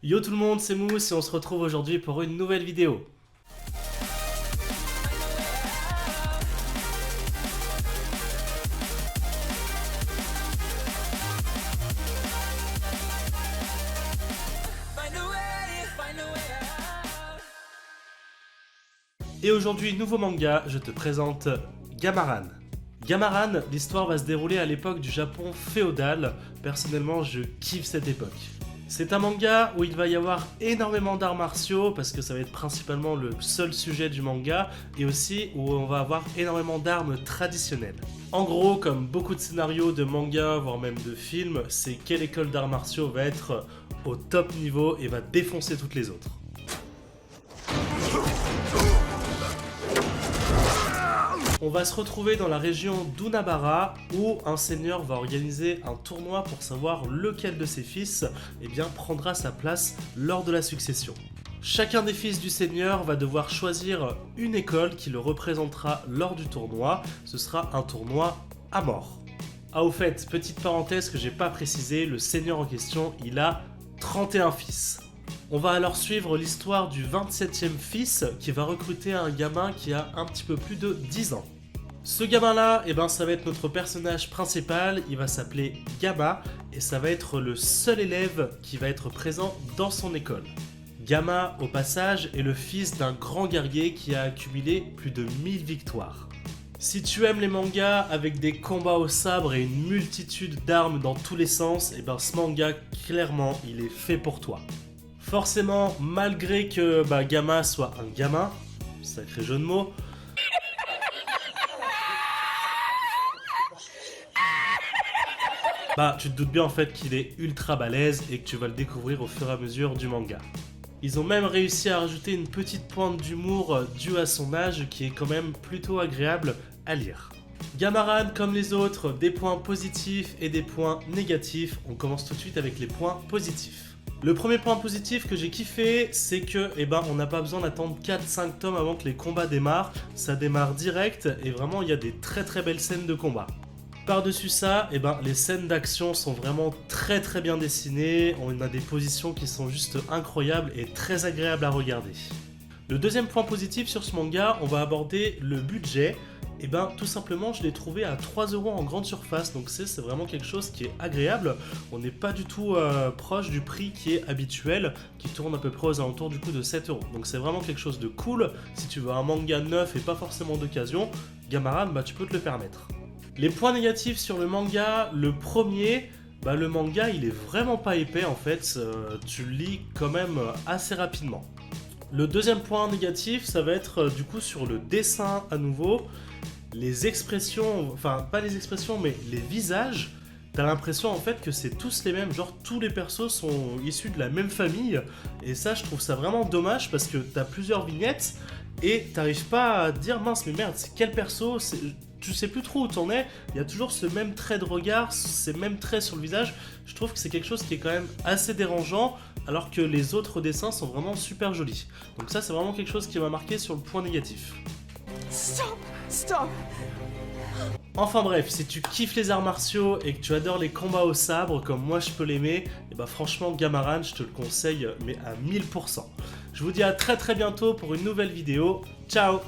Yo tout le monde, c'est Mousse et on se retrouve aujourd'hui pour une nouvelle vidéo. Et aujourd'hui, nouveau manga, je te présente Gamaran. Gamaran, l'histoire va se dérouler à l'époque du Japon féodal. Personnellement, je kiffe cette époque. C'est un manga où il va y avoir énormément d'arts martiaux, parce que ça va être principalement le seul sujet du manga, et aussi où on va avoir énormément d'armes traditionnelles. En gros, comme beaucoup de scénarios de manga, voire même de films, c'est quelle école d'arts martiaux va être au top niveau et va défoncer toutes les autres. On va se retrouver dans la région d'Unabara où un seigneur va organiser un tournoi pour savoir lequel de ses fils prendra sa place lors de la succession. Chacun des fils du seigneur va devoir choisir une école qui le représentera lors du tournoi. Ce sera un tournoi à mort. Ah au fait, petite parenthèse que j'ai pas précisé, le seigneur en question, il a 31 fils. On va alors suivre l'histoire du 27e fils qui va recruter un gamin qui a un petit peu plus de 10 ans. Ce gamin-là, ça va être notre personnage principal, il va s'appeler Gamma et ça va être le seul élève qui va être présent dans son école. Gamma, au passage, est le fils d'un grand guerrier qui a accumulé plus de 1000 victoires. Si tu aimes les mangas avec des combats au sabre et une multitude d'armes dans tous les sens, ce manga, clairement, il est fait pour toi. Forcément, malgré que Gamma soit un gamin, sacré jeu de mots, tu te doutes bien en fait qu'il est ultra balèze et que tu vas le découvrir au fur et à mesure du manga. Ils ont même réussi à rajouter une petite pointe d'humour due à son âge qui est quand même plutôt agréable à lire. Gamaran, comme les autres, des points positifs et des points négatifs. On commence tout de suite avec les points positifs. Le premier point positif que j'ai kiffé, c'est que on n'a pas besoin d'attendre 4-5 tomes avant que les combats démarrent. Ça démarre direct et vraiment il y a des très belles scènes de combat. Par-dessus ça, les scènes d'action sont vraiment très bien dessinées. On a des positions qui sont juste incroyables et très agréables à regarder. Le deuxième point positif sur ce manga, on va aborder le budget. Tout simplement, je l'ai trouvé à 3 € en grande surface, donc c'est vraiment quelque chose qui est agréable. On n'est pas du tout proche du prix qui est habituel, qui tourne à peu près aux alentours du coup de 7 €. Donc c'est vraiment quelque chose de cool. Si tu veux un manga neuf et pas forcément d'occasion, Gamaran, tu peux te le permettre. Les points négatifs sur le manga, le premier, le manga il est vraiment pas épais en fait, tu le lis quand même assez rapidement. Le deuxième point négatif, ça va être du coup sur le dessin à nouveau. Les expressions, enfin pas les expressions mais les visages, t'as l'impression en fait que c'est tous les mêmes, genre tous les persos sont issus de la même famille, et ça je trouve ça vraiment dommage parce que t'as plusieurs vignettes et t'arrives pas à te dire mince mais merde c'est quel perso, tu sais plus trop où t'en es, il y a toujours ce même trait de regard, ces mêmes traits sur le visage. Je trouve que c'est quelque chose qui est quand même assez dérangeant, alors que les autres dessins sont vraiment super jolis. Donc ça c'est vraiment quelque chose qui m'a marqué sur le point négatif. Stop. Enfin bref, si tu kiffes les arts martiaux et que tu adores les combats au sabre comme moi je peux l'aimer, franchement Gamaran je te le conseille mais à 1000%. Je vous dis à très bientôt pour une nouvelle vidéo. Ciao.